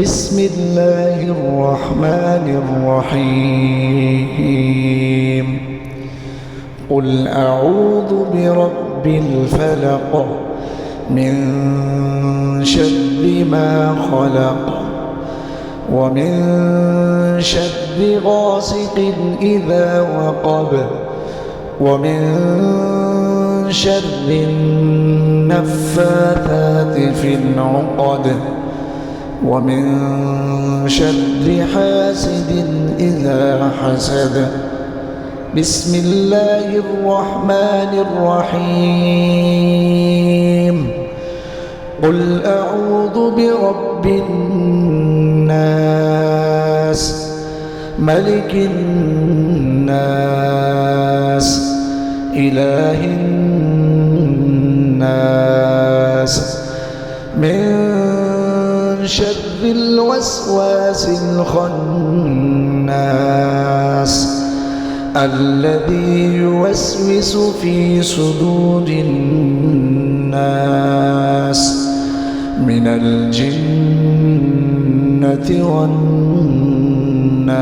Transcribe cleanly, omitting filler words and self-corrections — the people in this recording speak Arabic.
بسم الله الرحمن الرحيم قل أعوذ برب الفلق من شر ما خلق ومن شر غاسق إذا وقب ومن شر النفاثات في العقد ومن شر حاسد إذا حسد بسم الله الرحمن الرحيم قل أعوذ برب الناس ملك الناس إله الناس من شر الوسواس الخناس الذي يوسوس في صدور الناس من الجنة والناس.